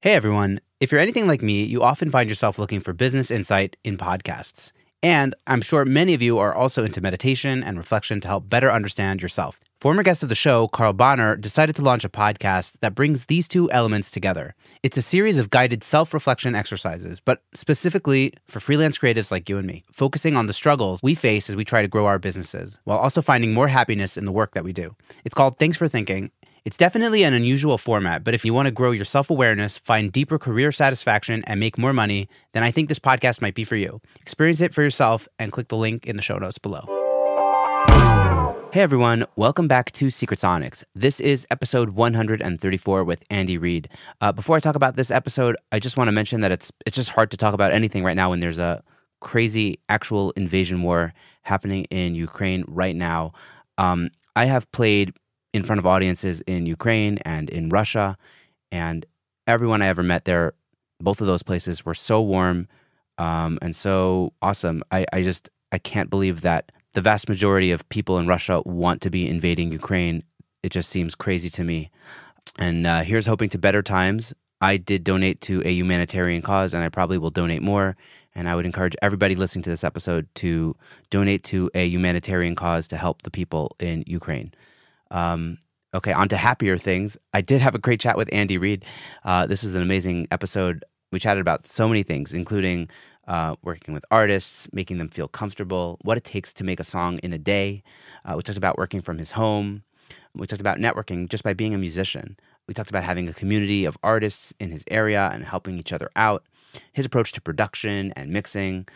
Hey everyone, if you're anything like me, you often find yourself looking for business insight in podcasts. And I'm sure many of you are also into meditation and reflection to help better understand yourself. Former guest of the show, Carl Bonner, decided to launch a podcast that brings these two elements together. It's a series of guided self-reflection exercises, but specifically for freelance creatives like you and me, focusing on the struggles we face as we try to grow our businesses, while also finding more happiness in the work that we do. It's called Thanks for Thinking. It's definitely an unusual format, but if you want to grow your self-awareness, find deeper career satisfaction, and make more money, then I think this podcast might be for you. Experience it for yourself and click the link in the show notes below. Hey everyone, welcome back to Secret Sonics. This is episode 134 with Andy Reid. Before I talk about this episode, I just want to mention that it's just hard to talk about anything right now when there's a crazy actual invasion war happening in Ukraine right now. I have played in front of audiences in Ukraine and in Russia, and everyone I ever met there, both of those places were so warm and so awesome. I can't believe that the vast majority of people in Russia want to be invading Ukraine. It just seems crazy to me. And here's hoping to better times. I did donate to a humanitarian cause, and I probably will donate more. And I would encourage everybody listening to this episode to donate to a humanitarian cause to help the people in Ukraine. Okay, on to happier things. I did have a great chat with Andy Reid. This is an amazing episode. We chatted about so many things, including working with artists, making them feel comfortable, what it takes to make a song in a day. We talked about working from his home. We talked about networking just by being a musician. We talked about having a community of artists in his area and helping each other out, his approach to production and mixing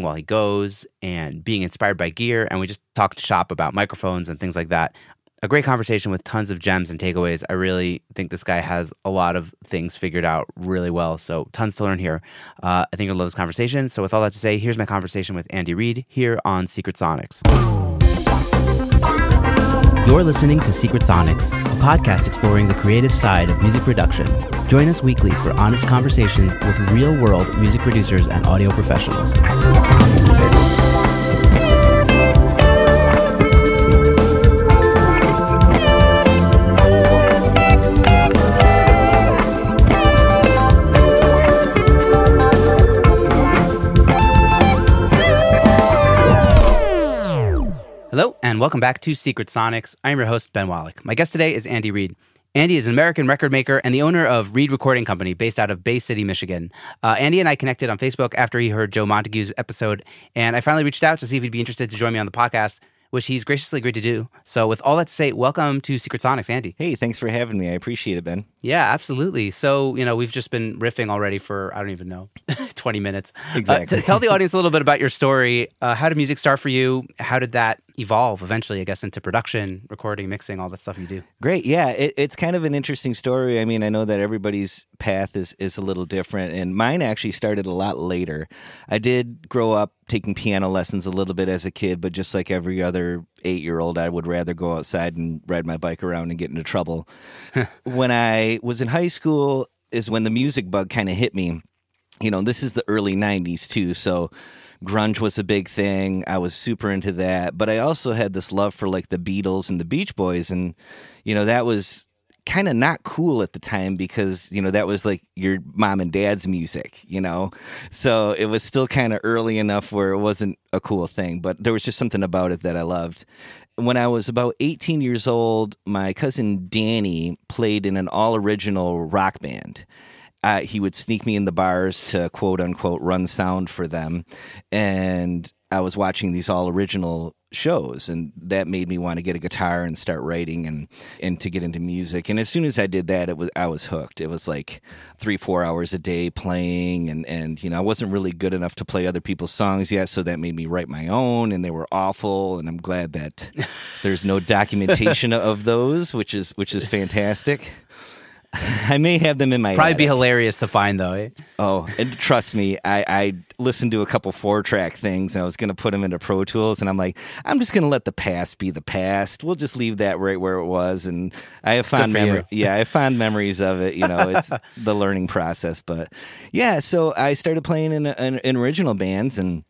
while he goes, and being inspired by gear. And we just talked shop about microphones and things like that. A great conversation with tons of gems and takeaways. I really think this guy has a lot of things figured out really well, so tons to learn here. I think you'll love this conversation. So with all that to say, here's my conversation with Andy Reid here on Secret Sonics. You're listening to Secret Sonics, a podcast exploring the creative side of music production. Join us weekly for honest conversations with real-world music producers and audio professionals. Hello, and welcome back to Secret Sonics. I'm your host, Ben Wallach. My guest today is Andy Reid. Andy is an American record maker and the owner of Reid Recording Company based out of Bay City, Michigan. Andy and I connected on Facebook after he heard Joe Montague's episode, and I finally reached out to see if he'd be interested to join me on the podcast, which he's graciously agreed to do. So with all that to say, welcome to Secret Sonics, Andy. Hey, thanks for having me. I appreciate it, Ben. Yeah, absolutely. So, we've just been riffing already for, I don't even know, 20 minutes. Exactly. Tell the audience a little bit about your story. How did music start for you? How did that evolve eventually, I guess, into production, recording, mixing, all that stuff you do? Great. Yeah, it's kind of an interesting story. I mean, I know that everybody's path is a little different, and mine actually started a lot later. I did grow up taking piano lessons a little bit as a kid, but just like every other 8-year-old, I would rather go outside and ride my bike around and get into trouble. When I was in high school is when the music bug kind of hit me. This is the early 90s too, so grunge was a big thing. I was super into that, but I also had this love for like the Beatles and the Beach Boys, and that was kind of not cool at the time because that was like your mom and dad's music, so it was still kind of early enough where it wasn't a cool thing, but there was just something about it that I loved. When I was about 18 years old, my cousin Danny played in an all-original rock band. He would sneak me in the bars to quote-unquote run sound for them, and I was watching these all-original shows, and that made me want to get a guitar and start writing and to get into music. And as soon as I did that, I was hooked. It was like 3-4 hours a day playing, and I wasn't really good enough to play other people's songs yet, so that made me write my own, and they were awful, and I'm glad that there's no documentation of those, which is fantastic. I may have them in my Probably attic. Be hilarious to find, though. Eh? Oh, and trust me, I listened to a couple 4-track things, and I was going to put them into Pro Tools, and I'm like, I'm just going to let the past be the past. We'll just leave that right where it was, and I have fond memories. Yeah, I have fond memories of it. It's the learning process, but yeah. So I started playing in original bands, and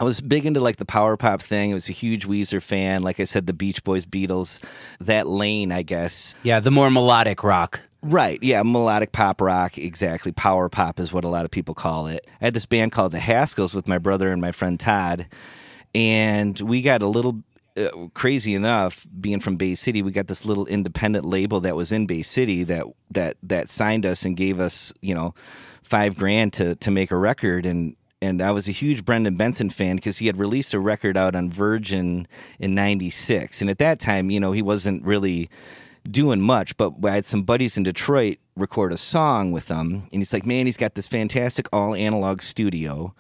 I was big into like the power pop thing. I was a huge Weezer fan. Like I said, the Beach Boys, Beatles, that lane, I guess. Yeah, the more melodic rock. Right, yeah, melodic pop rock, exactly. Power pop is what a lot of people call it. I had this band called the Haskells with my brother and my friend Todd, and we got a little crazy enough, being from Bay City, we got this little independent label that was in Bay City that signed us and gave us, $5,000 to make a record, and I was a huge Brendan Benson fan because he had released a record out on Virgin in '96, and at that time, he wasn't really doing much, but I had some buddies in Detroit record a song with him, and he's like, man, he's got this fantastic all analog studio.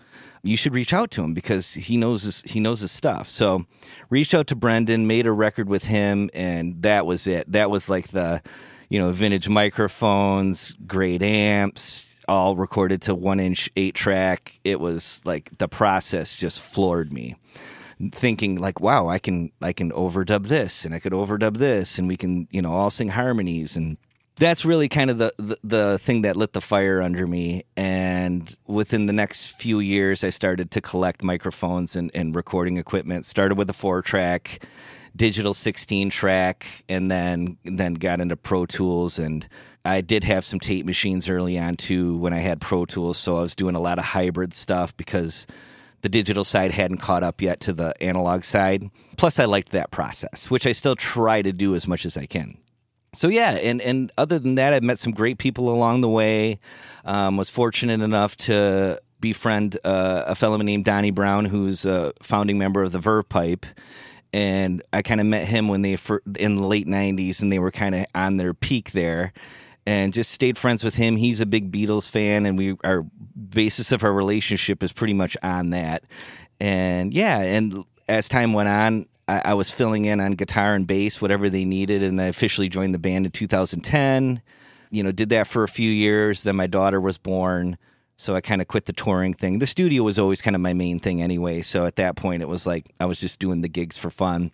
You should reach out to him because he knows his stuff. So reached out to Brendan, made a record with him, and that was it. That was like the, vintage microphones, great amps, all recorded to 1-inch 8-track. It was like the process just floored me. Thinking like, wow, I can overdub this, and I could overdub this, and we can, all sing harmonies, and that's really kind of the thing that lit the fire under me. And within the next few years, I started to collect microphones and recording equipment. Started with a 4-track, digital 16-track, and then got into Pro Tools. And I did have some tape machines early on too when I had Pro Tools, so I was doing a lot of hybrid stuff because the digital side hadn't caught up yet to the analog side. Plus, I liked that process, which I still try to do as much as I can. So yeah, and other than that, I've met some great people along the way. Was fortunate enough to befriend a fellow named Donnie Brown, who's a founding member of the Verve Pipe. And I kind of met him when in the late 90s, and they were kind of on their peak there. And just stayed friends with him. He's a big Beatles fan, and our basis of our relationship is pretty much on that. And yeah, and as time went on, I was filling in on guitar and bass, whatever they needed, and I officially joined the band in 2010. Did that for a few years. Then my daughter was born, so I kind of quit the touring thing. The studio was always kind of my main thing anyway, so at that point it was like I was just doing the gigs for fun.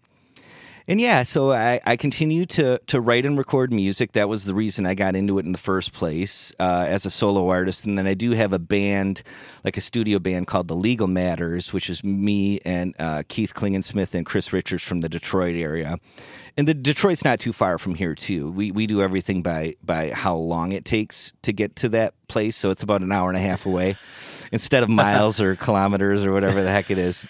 And yeah, so I continue to write and record music. That was the reason I got into it in the first place as a solo artist. And then I do have a band, like a studio band called The Legal Matters, which is me and Keith Klingensmith and Chris Richards from the Detroit area. And the Detroit's not too far from here, too. We do everything by how long it takes to get to that place. So it's about an hour and a half away instead of miles or kilometers or whatever the heck it is.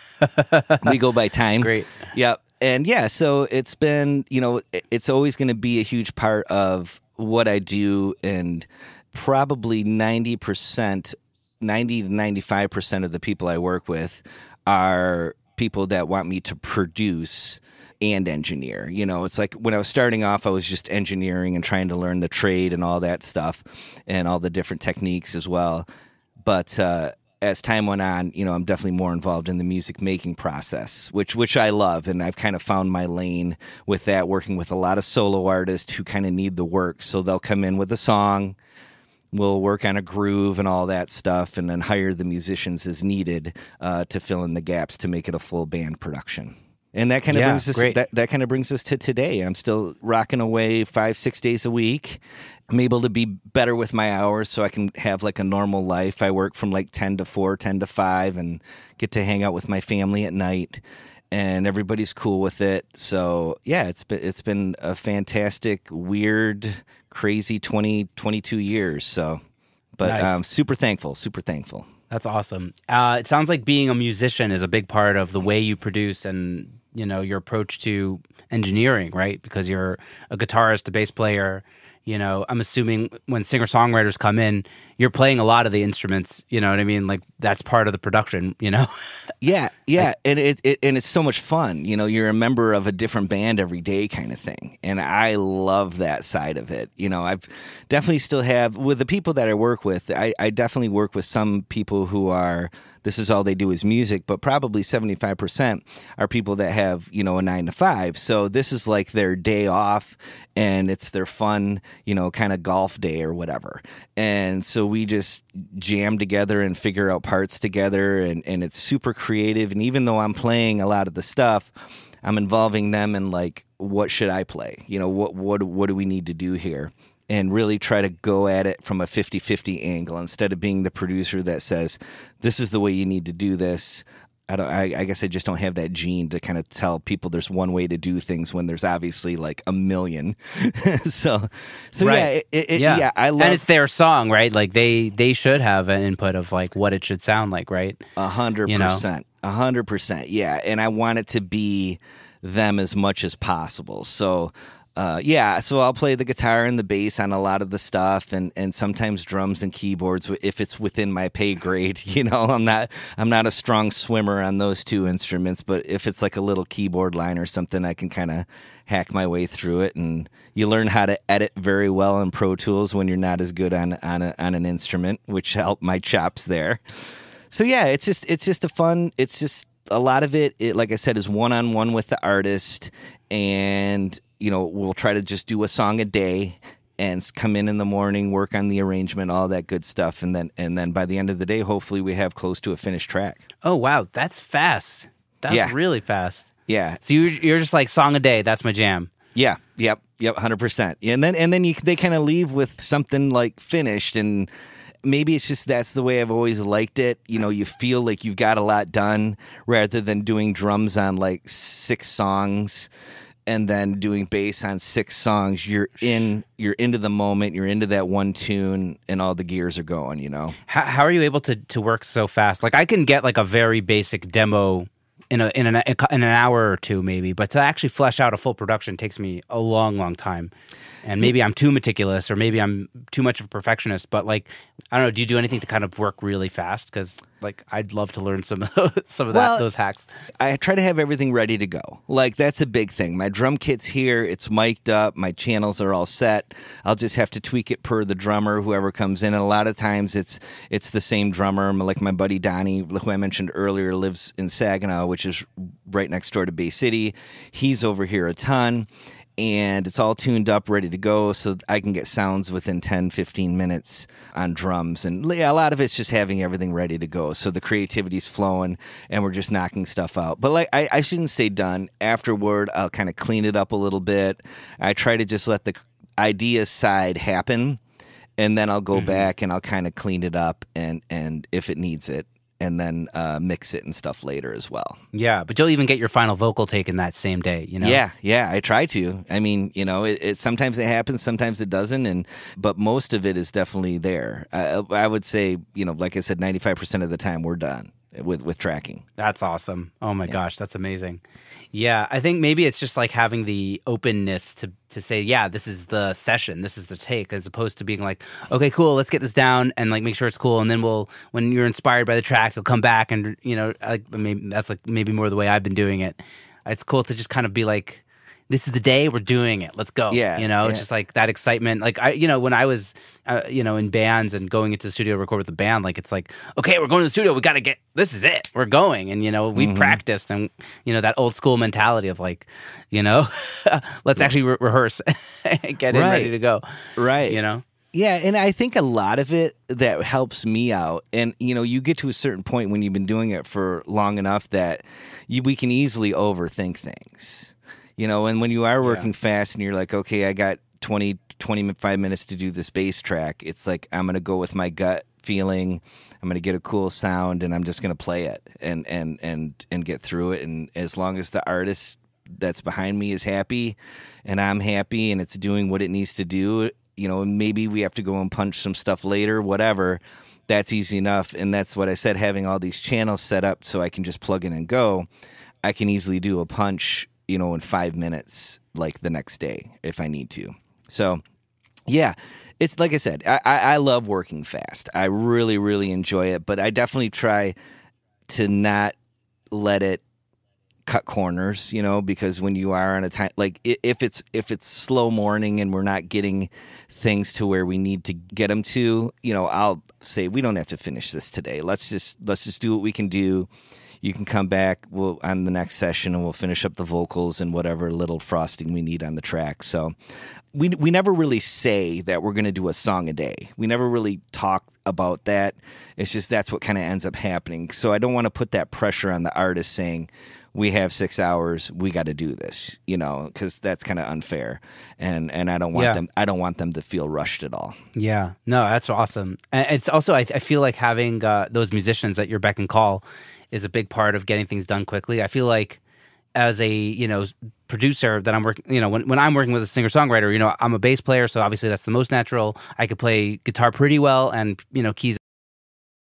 We go by time. Great. Yep. And yeah, so it's been, it's always going to be a huge part of what I do, and probably 90 to 95% of the people I work with are people that want me to produce and engineer. It's like when I was starting off, I was just engineering and trying to learn the trade and all that stuff and all the different techniques as well. But as time went on, I'm definitely more involved in the music making process, which I love, and I've kind of found my lane with that, working with a lot of solo artists who kind of need the work. So they'll come in with a song, we'll work on a groove and all that stuff, and then hire the musicians as needed to fill in the gaps to make it a full band production. And that kind of brings us that kind of brings us to today. I'm still rocking away 5-6 days a week. I'm able to be better with my hours so I can have like a normal life. I work from like 10 to 4, 10 to 5, and get to hang out with my family at night, and everybody's cool with it. So yeah, it's been a fantastic, weird, crazy 22 years. So, but nice. Super thankful. That's awesome. It sounds like being a musician is a big part of the way you produce and, your approach to engineering, right? Because you're a guitarist, a bass player. I'm assuming when singer-songwriters come in, you're playing a lot of the instruments, you know what I mean? Like, that's part of the production, Yeah, and it's so much fun. You're a member of a different band every day kind of thing, and I love that side of it. I've definitely still have, with the people that I work with, I definitely work with some people who are, this is all they do is music, but probably 75% are people that have, a 9 to 5. So this is like their day off, and it's their fun, kind of golf day or whatever. And so we just jam together and figure out parts together, and it's super creative. And even though I'm playing a lot of the stuff, I'm involving them in like, what should I play? What do we need to do here? And really try to go at it from a 50-50 angle instead of being the producer that says, this is the way you need to do this. I guess I just don't have that gene to kind of tell people there's one way to do things when there's obviously like a million. so Right. yeah, I love. And it's their song, right? Like they should have an input of like what it should sound like, right? 100%. 100%. Yeah. And I want it to be them as much as possible. So, so I'll play the guitar and the bass on a lot of the stuff, and sometimes drums and keyboards if it's within my pay grade. I'm not a strong swimmer on those two instruments, but if it's like a little keyboard line or something, I can kind of hack my way through it. And you learn how to edit very well in Pro Tools when you're not as good on an instrument, which helped my chops there. So yeah, it's just a lot of it, like I said, is one-on-one with the artist, and we'll try to just do a song a day and come in the morning, work on the arrangement, all that good stuff, and then by the end of the day, hopefully we have close to a finished track. Oh wow, that's fast. That's really fast. Yeah. So you're just like song a day. That's my jam. Yeah. Yep. 100%. And then they kind of leave with something like finished, and maybe it's just that's the way I've always liked it. You feel like you've got a lot done rather than doing drums on like 6 songs and then doing bass on 6 songs. You're into the moment, you're into that one tune, and all the gears are going, How are you able to work so fast? Like I can get like a very basic demo in an hour or two maybe, but to actually flesh out a full production takes me a long, long time. And maybe I'm too meticulous, or maybe I'm too much of a perfectionist. But like, I don't know. Do you do anything to kind of work really fast? Because like, I'd love to learn some of those hacks. I try to have everything ready to go. Like that's a big thing. My drum kit's here. It's mic'd up. My channels are all set. I'll just have to tweak it per the drummer, whoever comes in. And a lot of times it's the same drummer. Like my buddy Donnie, who I mentioned earlier, lives in Saginaw, which is right next door to Bay City. He's over here a ton. And it's all tuned up, ready to go, so I can get sounds within 10, 15 minutes on drums. And a lot of it's just having everything ready to go, so the creativity's flowing, and we're just knocking stuff out. But like I shouldn't say done. Afterward, I'll kind of clean it up a little bit. I try to just let the idea side happen, and then I'll go back and I'll kind of clean it up, and if it needs it, and then mix it and stuff later as well. Yeah, but you'll even get your final vocal taken that same day, Yeah, I try to. I mean, it sometimes it happens, sometimes it doesn't, but most of it is definitely there. I would say, like I said, 95% of the time we're done with tracking. That's awesome. Oh my gosh, that's amazing. Yeah, I think maybe it's just like having the openness to say, yeah, this is the session, this is the take, as opposed to being like, okay, cool, let's get this down and like make sure it's cool, and then when you're inspired by the track, you'll come back and like maybe that's like maybe more the way I've been doing it. It's cool to just kind of be like, this is the day, we're doing it, let's go. Yeah, It's just like that excitement. Like when I was in bands and going into the studio to record with the band, like it's like, okay, we're going to the studio, we got to this is it, we're going. And we practiced, and that old school mentality of like, let's actually rehearse and get in ready to go. Right. Yeah, and I think a lot of it that helps me out, and you get to a certain point when you've been doing it for long enough that we can easily overthink things. And when you are working fast and you're like, okay, I got 25 minutes to do this bass track, it's like I'm going to go with my gut feeling. I'm going to get a cool sound, and I'm just going to play it and get through it. And as long as the artist that's behind me is happy and I'm happy and it's doing what it needs to do, maybe we have to go and punch some stuff later, whatever, that's easy enough. And that's what I said, having all these channels set up so I can just plug in and go. I can easily do a punch in 5 minutes, like the next day if I need to. So, yeah, it's like I said, I love working fast. I really, really enjoy it, but I definitely try to not let it cut corners, because when you are on a time, like if it's slow morning and we're not getting things to where we need to get them to, I'll say we don't have to finish this today. Let's just do what we can do. You can come back on the next session, and we'll finish up the vocals and whatever little frosting we need on the track. So we never really say that we're going to do a song a day. We never really talk about that. It's just that's what kind of ends up happening. So I don't want to put that pressure on the artist saying, we have 6 hours, we got to do this, because that's kind of unfair, and I don't want them to feel rushed at all. Yeah, no, that's awesome. And it's also, I feel like having those musicians at your beck and call is a big part of getting things done quickly. I feel like as a producer that I'm working, when I'm working with a singer-songwriter, I'm a bass player, so obviously that's the most natural. I could play guitar pretty well, and keys